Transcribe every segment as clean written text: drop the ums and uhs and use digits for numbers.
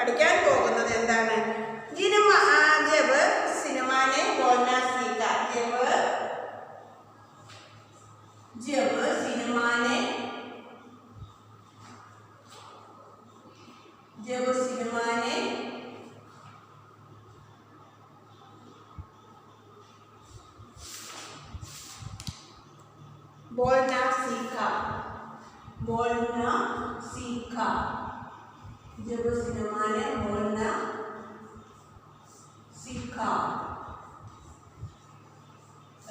പഠിക്കാൻ പോകുന്നത് എന്താണ്? ജബ് സിനിമാനെ ബോൾനാ സീഖ. ജബ് സിനിമാനെ बोलना सीखा जब सिनेमा ने बोलना सीखा.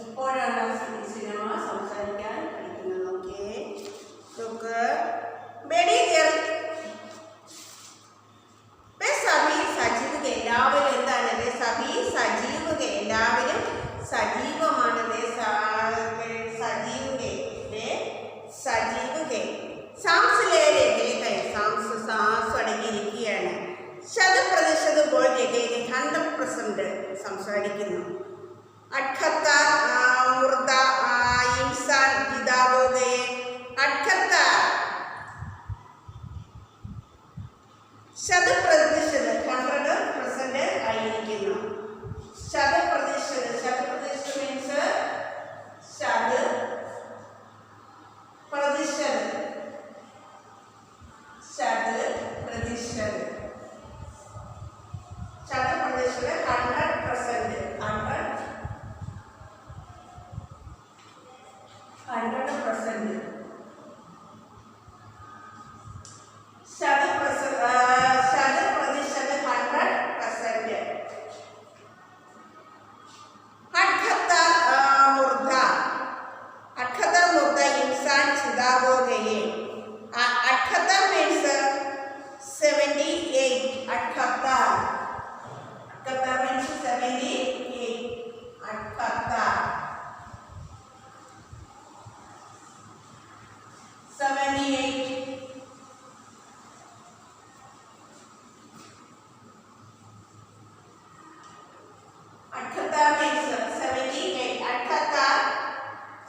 എപ്പോഴാണ് സിനിമ സംസാരിക്കാൻ പഠിക്കുന്നത്? ഓക്കെ, നോക്ക്. Birdie girl Sajeev. എല്ലാവരും എന്താണ്? സജീവ്. എല്ലാവരും സജീവമാണ്. സജീവ് സാംസ് അടങ്ങിയിരിക്കുകയാണ്. 100% ബോൾ 100% സംസാരിക്കുന്നു. അഡ്ഖത്താർ മുർദ ഇൻസാൻ ജിദാവോഗെ. അഡ്ഖത്താർ 100% ആയിരിക്കുന്നു. 100% മീൻസ് 100%.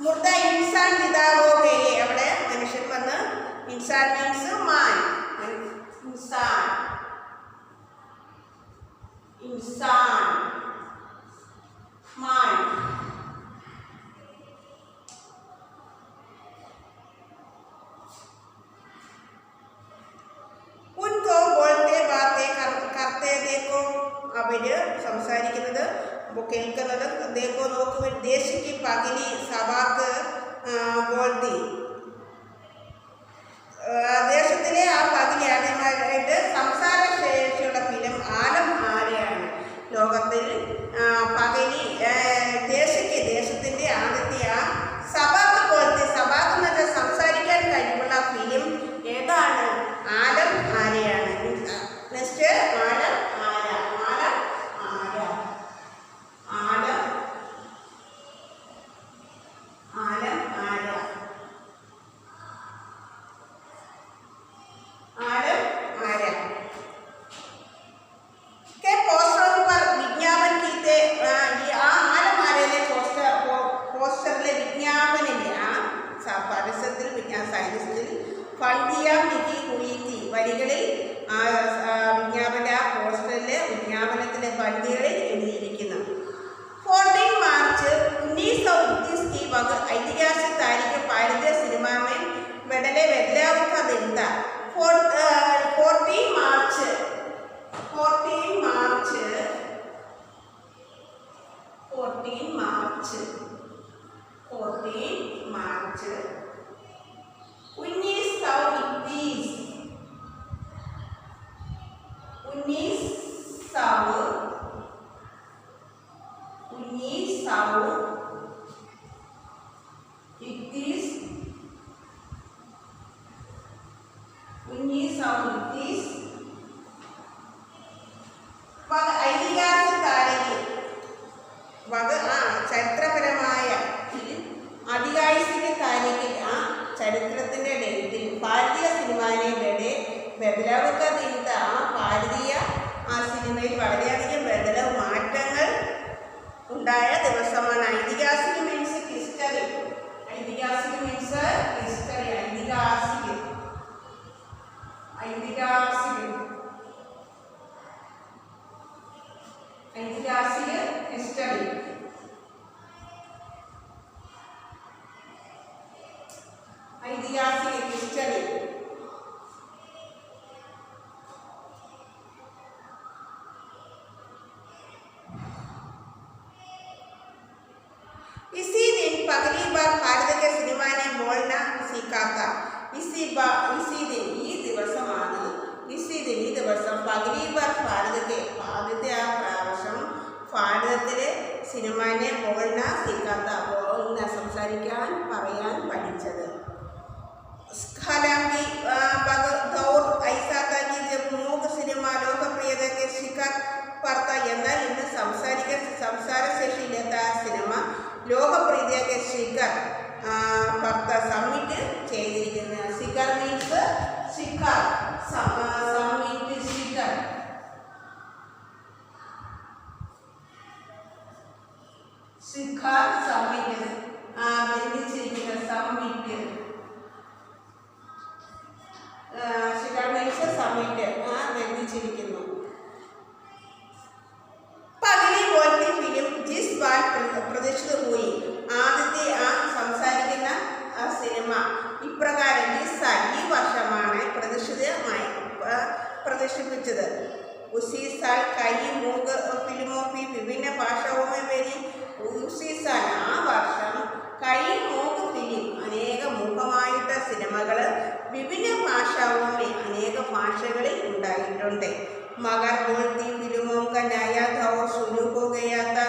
78 അവിടെ മനുഷ്യൻ വന്ന് ഇൻസാൻ മീൻസ് മാൻ. ഇൻസാൻ മാൻ. ഉൻകോ ബോൾത്തെ ബാത്തെ കർത്തെ ദേക്കോ. അവര് സംസാരിക്കുന്നത് കേൾക്കുന്നത് ദേക്കോ നോക്ക്. ദേശിക്ക് പകിലി സവാക്ക് ബോൾത്തി. ദേശത്തിലെ ആ പകിലി ആദ്യമായിട്ട് സംസാരശേഷിയുള്ള ഫിലിം ആലം ആരെയാണ്? ലോകത്തിൽ പകിലി ദേശത്തിൻ്റെ ആദ്യത്തെ ആ സവാക്ക് ബോൾത്തി. സവാക്ക് എന്ന് വെച്ചാൽ സംസാരിക്കാൻ കഴിവുള്ള ഫിലിം ഏതാണ്? ആലം ആരെയാണ്. നെക്സ്റ്റ് ആലം ആര. വരികളിൽ പോസ്റ്ററിലെ വിജ്ഞാപനത്തിലെ വരികളിൽ എഴുതിയിരിക്കുന്നു. 14 മാർച്ച് 1929 की वक्त ऐतिहासिक तारीख भारतीय सिनेमा में बदले बदलाव का दिन था. 14 मार्च 1929 ऐतिहासिक तारीख ചരിത്രപരമായ അതിഹാസിക താരീഖിൽ ആ ചരിത്രത്തിൻ്റെ ഡേറ്റിൽ ഭാരതീയ സിനിമയിലെ ബദലാവുക തീർത്ത ഭാരതീയ സിനിമയിൽ വളരെയധികം മാറ്റങ്ങൾ ഉണ്ടായ ദിവസമാണ്. ഐതിഹാസിക മീൻസ് ഹിസ്റ്ററി. बार भारत के सिनेमा ने बोलना सीखा था. इसी दिन ഈ ദിവസമാണ് ഈ ദിവസം പഹലി ബാർ ഭാരതത്തെ ആദ്യത്തെ ആ പ്രാവശ്യം ഭാരതത്തിലെ സിനിമാനെ ബോൾന സീക്കാത്ത ബോൾന സംസാരിക്കാൻ പറയാൻ പഠിച്ചത്. हालांकि दौर ऐसा था कि जब मूक सिनेमा लोकप्रियता के शिकार पड़ता എന്നാൽ ഇന്ന് സംസാരശേഷിയില്ലാത്ത സിനിമ ലോകപ്രിയതയ്ക്ക് ശിഖർ സബ്മിറ്റ് ചെയ്തിരിക്കുന്നു. ശിഖർ മീൻസ് ശിഖർ സബ്മിറ്റ് ശിഖർ ശിഖർ സബ്മിറ്റ് ബന്ധിച്ചിരിക്കുന്ന സബ്മിറ്റ് ശിഖർ മീൻസ് സബ്മിറ്റ് ബന്ധിച്ചിരിക്കുന്നു. പകലി പോലത്തെ ഫിലിം ജിസ് ബാർ പ്രദർശിത പോയി ആദ്യത്തെ ആ സംസാരിക്കുന്ന സിനിമ ഇപ്രകാരം ഈ വർഷമാണ് പ്രദർശിപ്പിച്ചത്. उसी साल कई मूक फिल्मों की विभिन्न भाषाओं में बनी. उसी साल ആ വർഷം കൈ മൂക്ക് ഫിലിം അനേക മൂകമായിട്ട സിനിമകൾ വിഭിന്ന ഭാഷാവുമേ അനേക ഭാഷകളിൽ ഉണ്ടായിട്ടുണ്ട്. മഗർ ബോൾത്തി ഫിലിമോം ക നയ ദൗർ ശുരു ഹോ ഗയാ താ.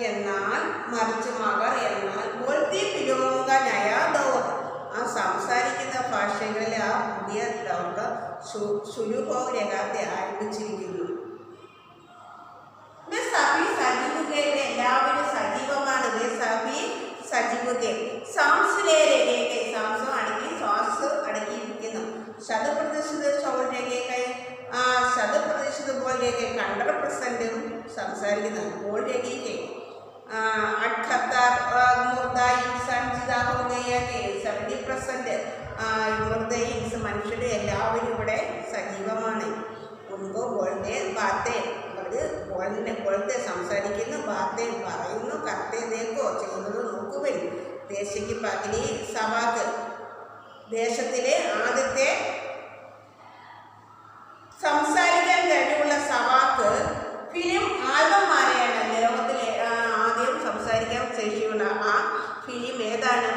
എന്നാൽ മറിച്ച് മഗർ എന്നാൽ ബോൾത്തി ഫിലിമോം ക നയ ദൗർ ആ സംസാരിക്കുന്ന ഭാഷകളിൽ ആ പുതിയ ദൗർ ശുരു ഹോ രംഗത്തെ ആരംഭിച്ചിരിക്കുന്നു. എല്ലാവരും സജീവമാണ്. സാംസം അടക്കി ശ്വാസ് അടക്കിയിരിക്കുന്നു. ശതപ്രതിശത ബോൾ രേഖ 100% സംസാരിക്കുന്നു. ബോൾ രേഖയ്ക്ക് 70% മനുഷ്യരുടെ എല്ലാവരും ഇവിടെ സജീവമാണ്. ഉनको बोलते बातें बोलते സംസാരിക്കുന്നു, ബാത്തെ പറയുന്നു, കർത്തെ ദേക്കോ ചെയ്യുന്നത് നോക്കുവിൻ. ദേശിക്ക് പകലി സവാക്ക് ദേശത്തിലെ ആദ്യത്തെ സംസാരിക്കാൻ കഴിവുള്ള സവാക്ക് ഫിലിം ആൽബം ആരെയാണ്? ലോകത്തിലെ ആദ്യം സംസാരിക്കാൻ ശേഷിയുള്ള ആ ഫിലിം ഏതാണ്?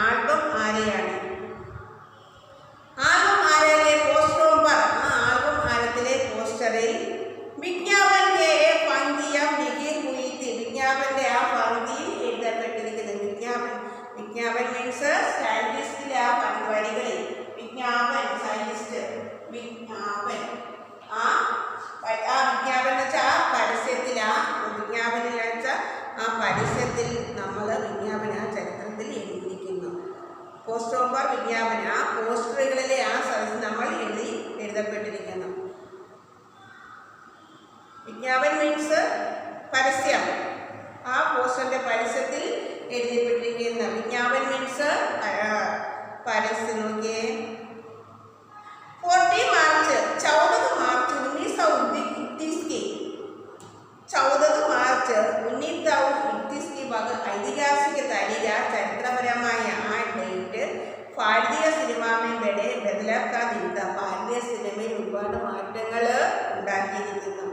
ആൽബം ആരെയാണ്? ആൽബം ആരയിലെ പോസ്റ്ററും പറ. ആ ആൽബം ആരത്തിലെ പോസ്റ്ററിൽ വിജ്ഞാപൻ വിജ്ഞാപന്റെ ആ പങ്ക്തിയിൽ എഴുതപ്പെട്ടിരിക്കുന്നത്. വിജ്ഞാപൻ മീൻസ് സയന്റിസ്റ്റിലെ ആ പരിപാടികളിൽ വിജ്ഞാപൻ സയന്റിസ്റ്റ് വിജ്ഞാപൻ ആ വിജ്ഞാപൻ എന്ന് വെച്ചാൽ ആ പരസ്യത്തിൽ വിജ്ഞാപനം വെച്ചാൽ ആ പരസ്യത്തിൽ നമ്മൾ വിജ്ഞാപന ചരിത്രത്തിൽ എഴുതിയിരിക്കുന്നു. പോസ്റ്റർ ഓവർ വിജ്ഞാപന ആ പോസ്റ്ററുകളിലെ ആ സദസ് നമ്മൾ എഴുതപ്പെട്ടിരിക്കുന്നു. വിജ്ഞാപൻ മീൻസ് പരസ്യം. ആ പോസ്റ്ററിന്റെ പരസ്യത്തിൽ എഴുതപ്പെട്ടിരിക്കുന്ന വിജ്ഞാപൻ മീൻസ് പരസ്യം. നോക്കിയേ, 14 मार्च 1921 की വക ഐതിഹാസിക താരീഖ ചരിത്രപരമായ ആ ഡേറ്റ് ഭാരതീയ സിനിമയിൽ ബദലാക്കാതിരുന്ന ഭാരതീയ സിനിമയിൽ ഒരുപാട് മാറ്റങ്ങൾ ഉണ്ടാക്കിയിരിക്കുന്നു.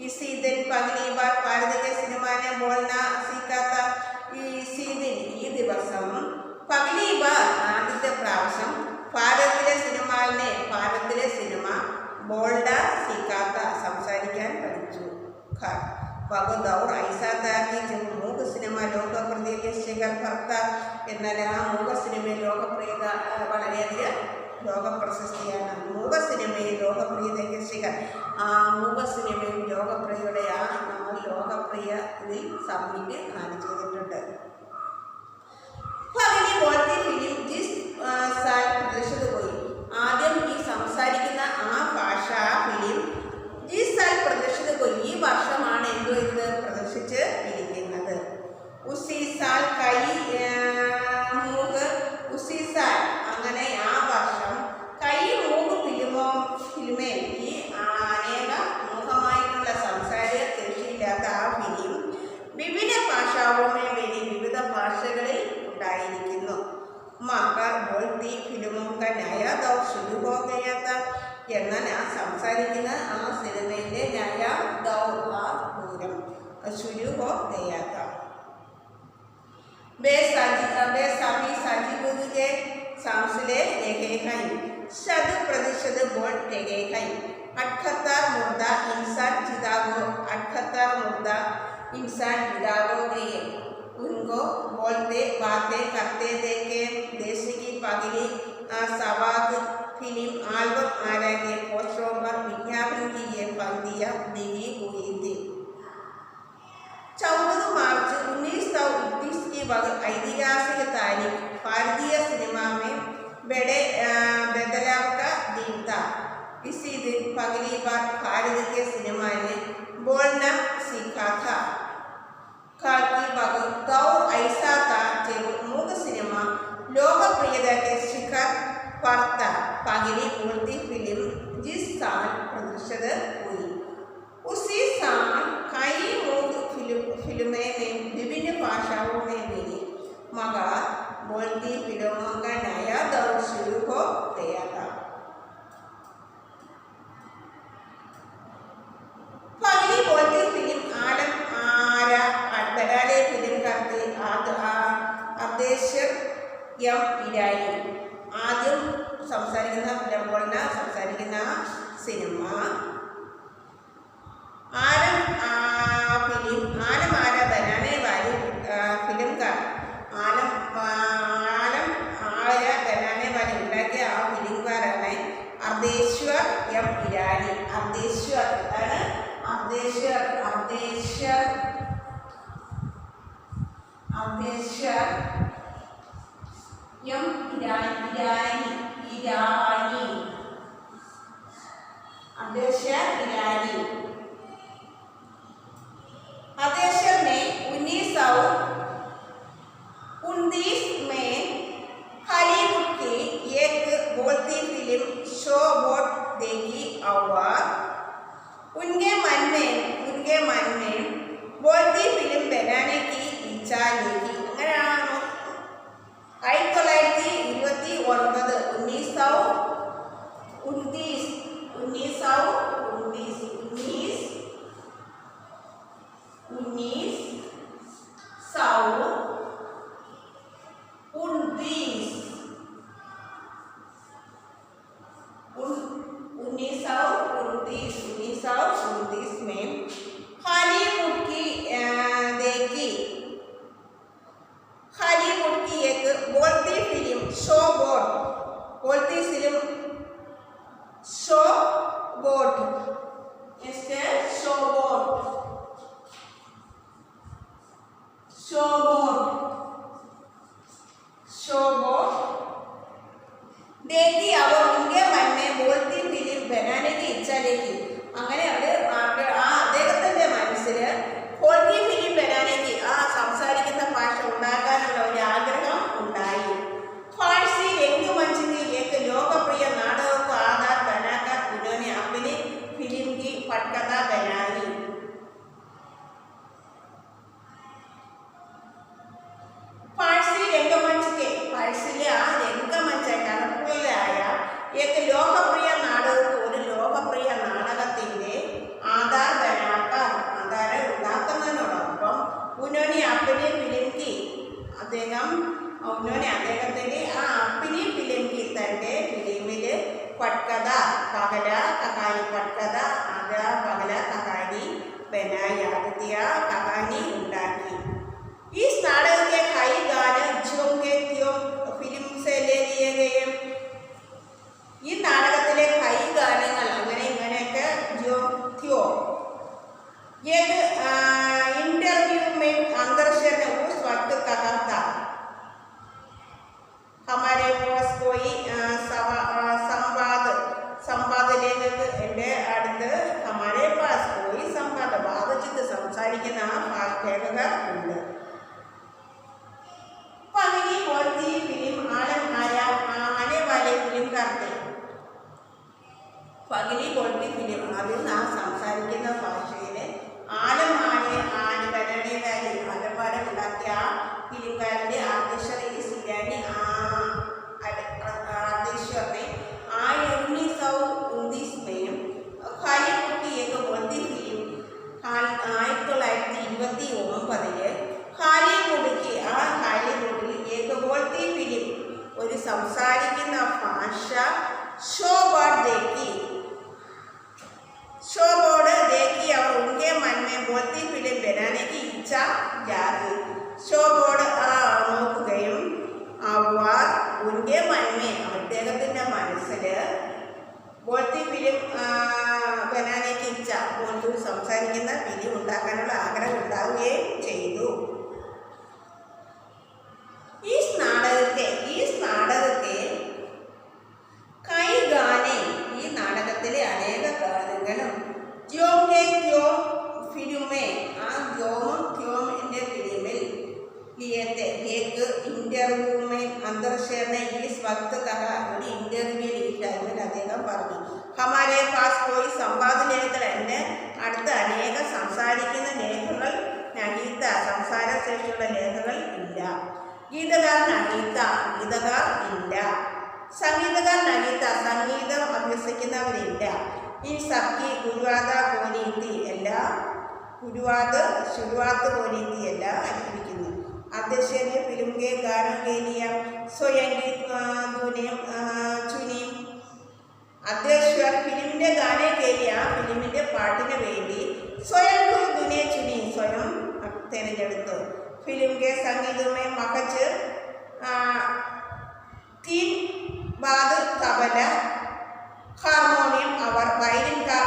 इसी दिन पहली बार भारत के सिनेमा ने बोलना सीखा था. इसी दिन ഈ ദിവസം പഹലി ബാർ ആദ്യത്തെ പ്രാവശ്യം ഭാരതത്തിലെ സിനിമ ബോൾഡ സീക്കാത്ത സംസാരിക്കാൻ പഠിച്ചു. ദൗർ ഐസാ താ കി ജബ് മൂക സിനിമ ലോകപ്രിയതയ്ക്ക് ശിഖർ ഭർത്ത. എന്നാൽ ആ മൂക സിനിമയിൽ ലോകപ്രിയത വളരെയധികം ലോകപ്രശസ്തിയാണ്. മൂക സിനിമയിൽ ലോകപ്രിയതയ്ക്ക് ശിഖർ. ആ മൂക സിനിമയിൽ ലോകപ്രിയയുടെ നമ്മൾ ലോകപ്രിയ ഇതിൽ സബ്മിറ്റ് ചെയ്തിട്ടുണ്ട്. പകലി പോലത്തെ ഫിലിം ജിസ് സാൽ പ്രദർശിത പോയി ആദ്യം ഈ സംസാരിക്കുന്ന ആ ഭാഷ ഫിലിം ജിസ് സാൽ പ്രദർശിത പോയി ഈ വർഷമാണ് ഇത് പ്രദർശിച്ച് ഇരിക്കുന്നത്. ഉസി സാൽ കൈ മൂക്ക് ഉസി സാൽ അങ്ങനെ ആ വർഷം കൈ മൂക്ക് ഫിലിമേൽ ഈ അനേക മൂകമായിട്ടുള്ള സംസാര ശേഷിയില്ലാത്ത ആ ഫിലിം വിവിധ ഭാഷാവുമേ വേണ്ടി വിവിധ ഭാഷകളിൽ ഉണ്ടായിരിക്കുന്നു. മഗർ ബോൾത്തി ഫിലിമോം ക നയ ദൗർ ശുരു ഹോ ഗയാ താ. എന്നാൽ ആ സംസാരിക്കുന്ന ആ സിനിമയിലെ നയ ദൗർ ആ ദൂരം ശുരു ഹോ ഗയാ താ. बेसाबी साजिबुग के सांसले रहे हैं, शत प्रतिशत बोल रहे हैं। 78 मुर्दा इंसान जिदागो गए। उनको बोलते बातें करते देखे। देश की पगली सवाद फिल्म एल्बम आरा के पोस्टरों पर विज्ञापन की ये पंक्तियाँ लगी हुई थी। 14 मार्च 1921 की वह ऐतिहासिक तारीख भारतीय सिनेमा में बड़े बदलाव का दिन था। इसी दिन पहली बार भारत के सिनेमा ने बोलना सीखा था। काल की वह दौर ऐसा था जब मूक सिनेमा लोकप्रियता के शिखर पर था। पहली बोलती फिल्म जिस साल प्रदर्शित हुई, उसी साल कई मूक फिल्में विभिन्न भाषाओं में बनी, मगर बोलती फिल्मों का नया दौर शुरू हो गया था। पहली बोलती फिल्म आलम आरा बड़ाले फिल्म करते अध्यक्ष എം ഇരാനി ആദ്യം സംസാരിക്കുന്ന സിനിമ आलम आरा बनाने वाली फिल्म का आलम आरा बनाने वाली ഉണ്ടാക്കിയ ആ ഫിലിംകാരാണ് അർദ്ധേശ്വർ എം ഇരാനി. അർദ്ധേശ്വർ एम इरानी अध्यक्ष ने 1929 में हॉलीवुड की एक बोलती फिल्म शो बोट देखी और उनके मन में बोलती फिल्म बनाने की इच्छा लेगी. 1929 में हॉलीवुड की एक बोलती फिल्म शो बोट देखी और उनके मन में बोलती फिल्म बनाने की इच्छा लेगी. അങ്ങനെ അദ്ദേഹത്തിന്റെ മനസ്സിൽ बोलती फिल्म बनाने की സംസാരിക്കുന്ന ഭാഷ ഉണ്ടാകാനുള്ള ഒരു ആഗ്രഹം ഉണ്ടായി. फारसी रंगमंच की एक लोकप्रिय नाटक को आधार बनाकर उन्होंने अपनी फिल्म की पटकथा बनाई. फारसी रंगमंच एक लोकप्रिय नाटक ഒരു ലോകപ്രിയ നാടകത്തിന്റെ ആധാരം ഉണ്ടാക്കുന്നതിനോടൊപ്പം उन्होंने अपनी फिल्म की അദ്ദേഹത്തിന്റെ अपनी फिल्म की തന്റെ ഫിലിമിൽ പട്കഥ പഗല കഹാനി बनाई. ആദ്യ കഹാനി ഉണ്ടാക്കി. इस नाटक के कई गाने झूम के त्यों फिल्म से ले लिए गए. ഈ നാടകത്തിലെ കൈ ഗാനങ്ങൾ അങ്ങനെയൊക്കെ एक इंटरव्यू में अंदर्शन ने उस वक्त कहा था, हमारे पास कोई संवाद लेखक അടുത്ത് हमारे पास कोई संवाद ബാധിച്ചിട്ട് സംസാരിക്കുന്ന ലേഖകർ ഉണ്ട്. पहली बोलती फिल्म आलम आरा आने वाले फिल्म करते. പകലി बोलती फिल्म അതിൽ നാം സംസാരിക്കുന്ന ഭാഷയിലെ ആലം ഇച്ഛാ ജാഗി. ഷോ ബോർഡ് നോക്കുകയും അവർ ഉന്റെ മന്മേ അദ്ദേഹത്തിൻ്റെ മനസ്സിൽ ബോൾത്തി ഫിലിം ബനാനയ്ക്ക് ഇച്ഛ ബോൾത്തി സംസാരിക്കുന്ന ഫിലിം ഉണ്ടാക്കാനുള്ള ആഗ്രഹം ഉണ്ടാവുകയും ചെയ്തു. ഈ നാടകത്തെ കൈ ഗാനെ ഈ നാടകത്തിലെ അനേക ഗാനങ്ങളും ഫിലിമേ ആ ജോമും ക്യോമിൻ്റെ ഫിലിമിൽ ഇന്റർവ്യൂ में अंदर शेर ने इस वक्त कहा ഒരു ഇന്റർവ്യൂവിൽ ഈ ടൈമിൽ അദ്ദേഹം പറഞ്ഞു ഹമാരെ പാസ് കോയി സംവാദ ലേഖകൾ എൻ്റെ അടുത്ത അനേക സംസാരിക്കുന്ന ലേഖകൾ നഹീത്ത സംസാരശേഷിയുള്ള ലേഖകൾ ഇല്ല. ഗീതകാർ നഹീത്ത ഗീതകാർ ഇല്ല. സംഗീതകാർ നഹീത്ത സംഗീതം അഭ്യസിക്കുന്നവരില്ല. ഈ സബ്കി ഗുരുവാദ കോനീത്തി എല്ലാ ശുരുവാത്ത് കോനീത്തി എല്ലാം അനുഭവിക്കുന്നു. अध्यक्ष ने फिल्म के गानों के लिए स्वयं चुनी. अध्यक्ष फिल्म के गाने के लिए फिल्म के पार्टिने വേണ്ടി स्वयं धुने चुनी स्वयं തിരഞ്ഞെടുത്തു. फिल्म के संगीत में महज 3 बाद तबला हारमोनियम और वायलिन का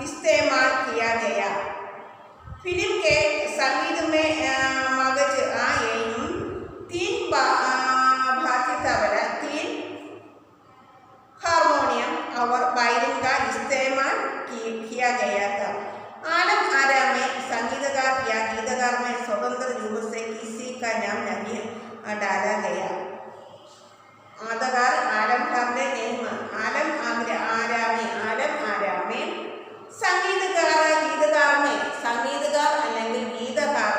इस्तेमाल किया गया. फिल्म के संगीत में मगज एम 3 भाती तबला 3 हारमोनियम और वायलिन का इस्तेमाल किया गया था. आलम आरा में संगीतकार या गीतकार में स्वतंत्र रूप से किसी का नाम नहीं डाला गया. आदकार आलम खान ने आलम आरा में संगीतकार അല്ലെങ്കിൽ ഗീതകാർ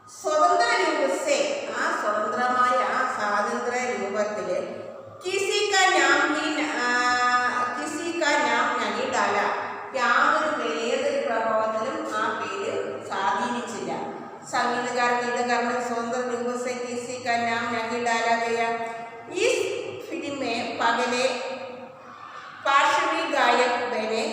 സ്വതന്ത്ര രൂപത്തെ സ്വതന്ത്രമായ സ്വാതന്ത്ര്യ രൂപത്തിൽ കിസി കാ നാം നഹീ ഡാല ഏതൊരു പ്രഭാവത്തിലും ആ പേര് സ്വാധീനിച്ചില്ല. സംഗീതകാർ ഗീതകാരനെ സ്വതന്ത്ര രൂപത്തെ കിസി കാ നാം നഹീ ഡാല ഗയ. ഈ ഫിലിമേ പകലെ പാർശ്വി ഗായക് ബനെ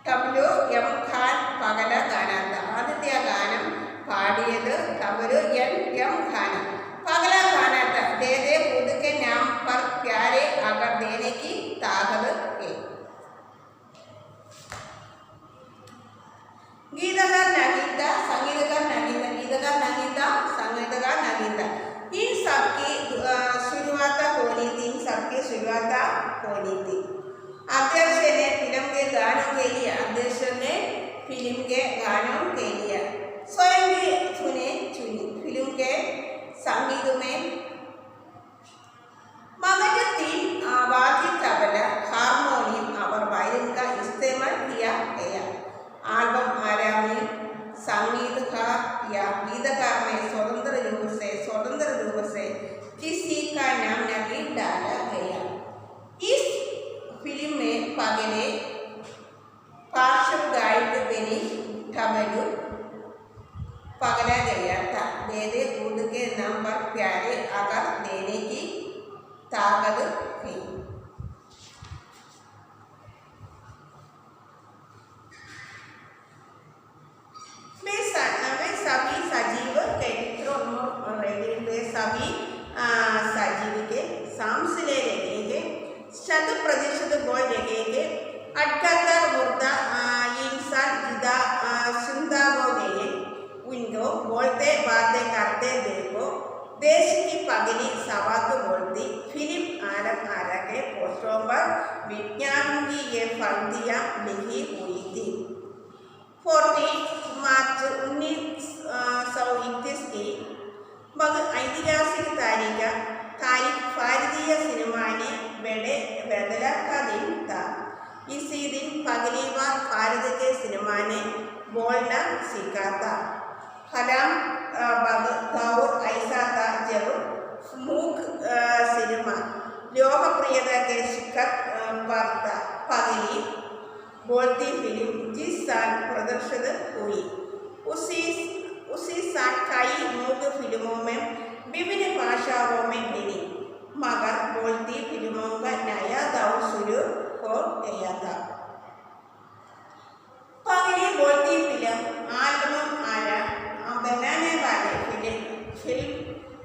तबलू एम खान पगला गाना था. आदित्य गानम पाड़िയത് तबलू एम खान पगला गाना था. दे दे खुद के नाम पर प्यारे अगर देने की ताकत है. गीतकार नगीता संगीतकार नगीता गीतकार नगीता संगीतकार नगीता. इन सबकी शुरुआत होनी थी. अध्यक्ष ने फिल्म के गानों के लिए स्वयं भी चुनी. फिल्म के संगीत में मगज 3 वाद्य तबला हारमोनियम और वायलिन का इस्तेमाल किया गया. एल्बम आरा में संगीतकार या गीतकार में स्वतंत्र रूप से किसी का नाम नहीं डाला गया. इस फिल्म में पगले पार्श्व गायक बनी तबलू पगला गया था. दे दे खुद के नाम पर प्यारे अगर देने की ताकत है. सभी सजीव के सांसले रहेंगे. 100% बोल रहेंगे. 78 मुर्दा इंसान जिंदा हो गए. उनको बोलते बातें करते देखो. देश की पगली सवाक बोलती. फिल्म आलम आरा के पोस्टरों पर विज्ञान की ये पंक्तियाँ लिखी हुई थी. 14 मार्च 1931 की ऐतिहासिक तारीख भारतीय सिनेमा ने बदला का दिन था. इसी दिन पहली बार भारत के सिनेमा ने बोलना सीखा था. कलाम दौर ऐसा था जब मूक सिनेमा लोकप्रियता के शिखर पर था. पहली बोलती फिल्म जिस साल प्रदर्शित हुई उसी साल कई मूक फिल्मों में विभिन्न भाषाओं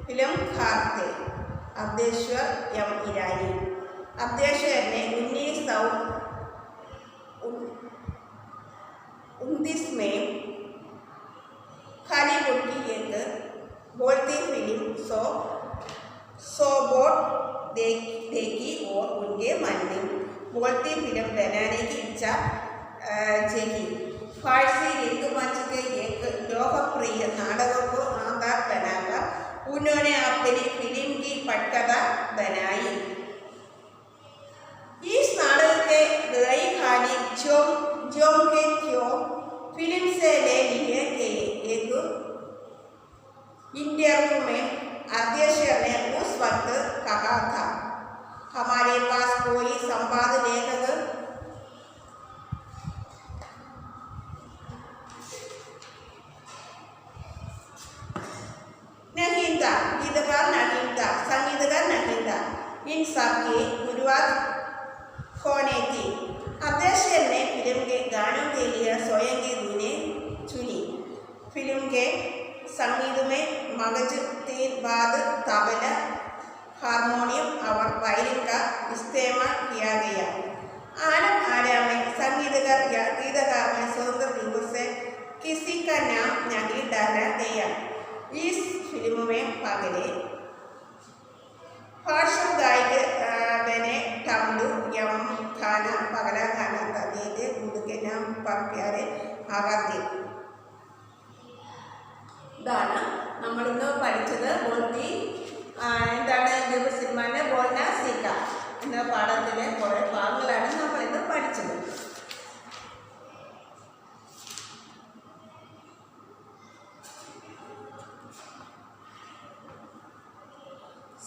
फिल्म खारते, अब्देश्वर एम ईरानी। अब्देश्वर ने 1929 में हॉलीवुड की एक बोलती फिल्म सोबोट देखी और उनके मन में बोलती फिल्म बनाने की इच्छा जगी। फारसी रंगमंच के एक लोकप्रिय नाटक को आधार बनाकर उन्होंने अपनी फिल्म की पटकथा बनाई। इस नाटक के गई कहानी जोम के क्यों फिल्म से ले लिए गए। एक इंटरव्यू में अब्देश्वर ने उस वक्त कहा था, हमारे पास कोई संवाद लेखक नहीं था, गीतकार नहीं था, संगीतकार नहीं था, इन सब की शुरुआत होने थी। अब्देश्वर ने फिल्म के गानों के लिए स्वयं की धुनें चुनी। फिल्म के संगीत में मगज, तीन वाद, तबला, हारमोनियम और वायलिन का इस्तेमाल किया गया। आलम आरा में संगीतकार या गीतकार में स्वतंत्र रूप से किसी का नाम नहीं डाला गया। इस फिल्म में पगले पार्श्व गायक बने टमलू एवं खाना पगला खाना तदीते उनके नाम पर प्यारे आगाते ഇതാണ് നമ്മളിന്ന് പഠിച്ചത്. ബോൾത്തി എന്താണ് ഗബ്ബർ സിനിമയിലെ ബോൾന സീക്ക എന്ന പാഠത്തിലെ കുറേ ഭാഗങ്ങളാണ് നമ്മളിന്ന് പഠിച്ചത്.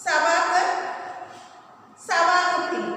സവാക്ക് ഫിലിം.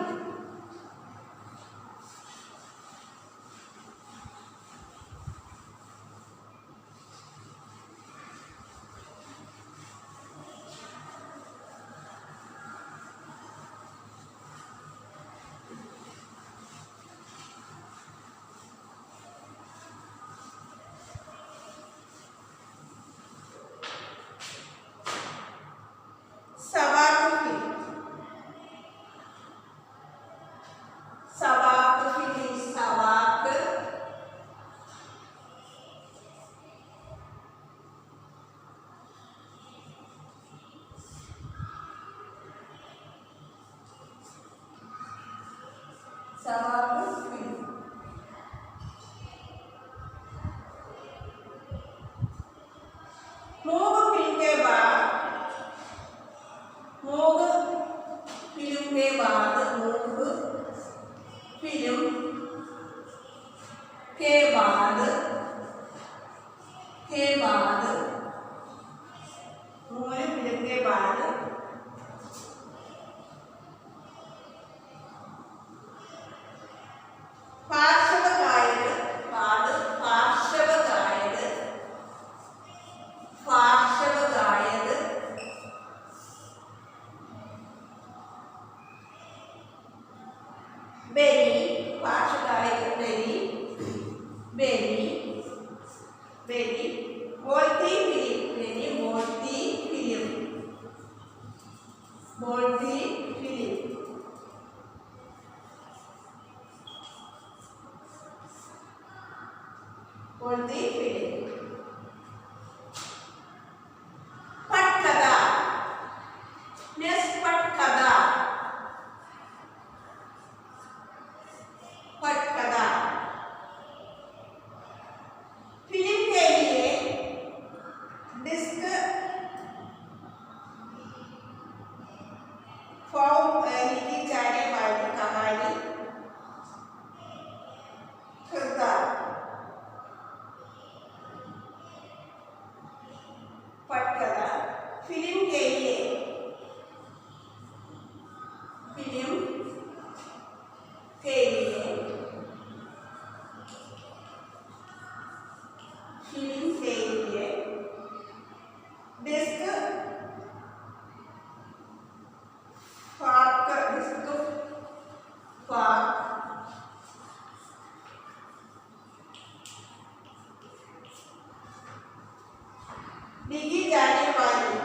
लिखी जाने वाली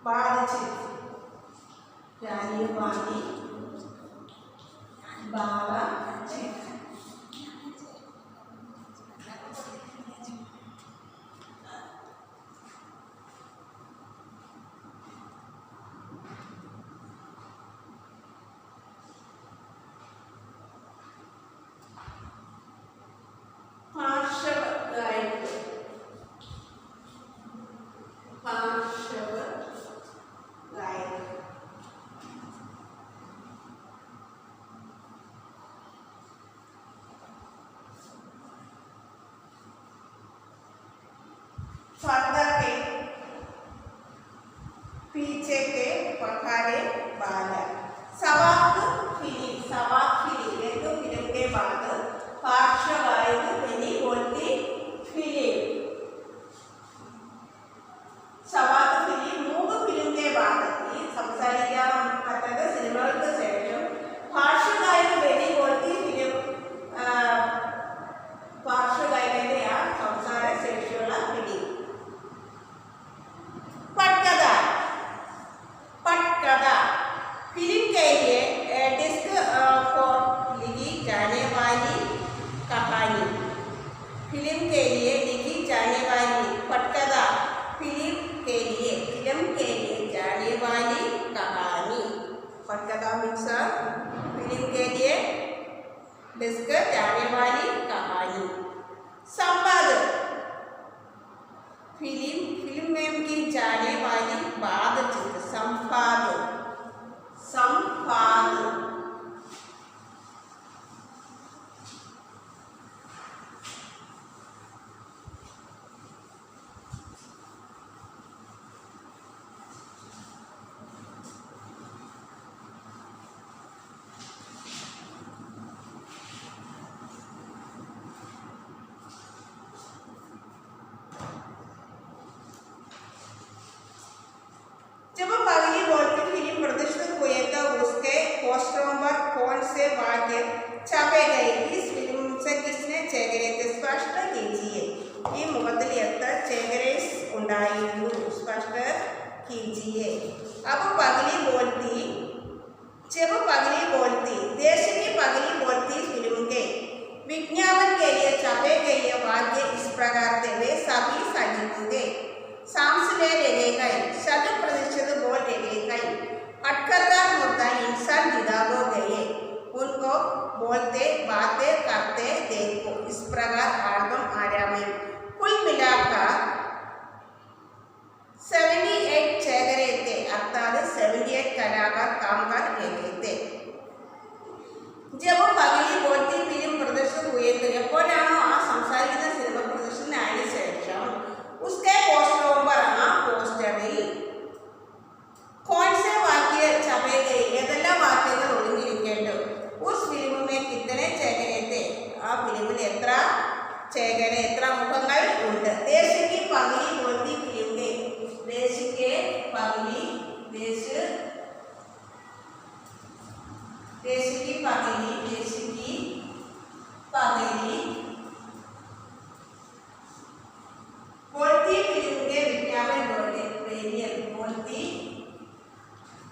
ബാധിച്ചിരുന്നു. ജാലിയൻവാലി ബാധിച്ചിരുന്നു. पर्दा के पीछे के पखारे बाल सवाक फिल्म एक फिल्म के बाद पार्श्वगायक बनी बोलती फिल्म सवाक फिल्म मूव फिल्म के बाद സംസാരിക്കാൻ പറ്റാത്ത സിനിമകൾക്ക് ശേഷം പാർശ്വഗായക ബനി बोलती फिल्म പാർശ്വഗായകന്റെ ആ സംസാര ശേഷിയുള്ള ഫിലിം पटकथा फिल्म के लिए डिस्क फॉर लिखी जाने वाली कहानी फिल्म के लिए लिखी जाने वाली पटकथा फिल्म के लिए जाने वाली कहानी पटकथा मीन्स फिल्म के लिए डिस्क जाने वाली कहानी संवाद फिल्म में की जाने वाली बातचीत संवाद जब पगली बोलती फिल्म प्रदर्शित हुए तो उसके पोस्टरों पर कौन से वाक्य छापे गए इस फिल्म से किसने ചേകരയെ स्पष्ट कीजिए ഈ മുഖത്തിൽ എത്ര ചേകരേസ് ഉണ്ടായിരുന്നു स्पष्ट कीजिए अब पगली बोलती जब पगली बोलती देश की पगली बोलती फिल्म के विज्ञापन के लिए छापे गए वाक्य इस प्रकार थे वे सभी सजीव थे सांसले रह गए 100% बोल रह गए अटकता मुद्दा इंसान जुदा हो गए उनको बोलते बातें करते देखो इस प्रकार एल्बम आया में कुल मिलाकर 78 ചേകരെ थे अर्थात 78 कलाकार काम कर रहे थे जब पगली बोलती फिल्म प्रदर्शित हुए तो എപ്പോഴാണോ ആ സംസാരിക്കുന്ന സിനിമ പ്രദർശനത്തിന് ശേഷം उसके पोस्टरों पर पोस्टरिൽ कौन से वाक्य छपे गए ഏതെല്ലാം വാക്യങ്ങൾ ഒളിഞ്ഞിരിക്കേണ്ടു उस फिल्म में कितने ചേകരെ थे ആ ഫിലിമിൽ എത്ര ചേകര എത്ര മുഖങ്ങൾ ഉണ്ട് देश की पगली बोलती फिल्म के देश की पगली बोलती फिल्म के विज्ञापन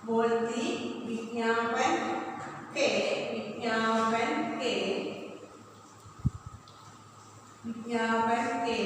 बोलती विज्ञापन के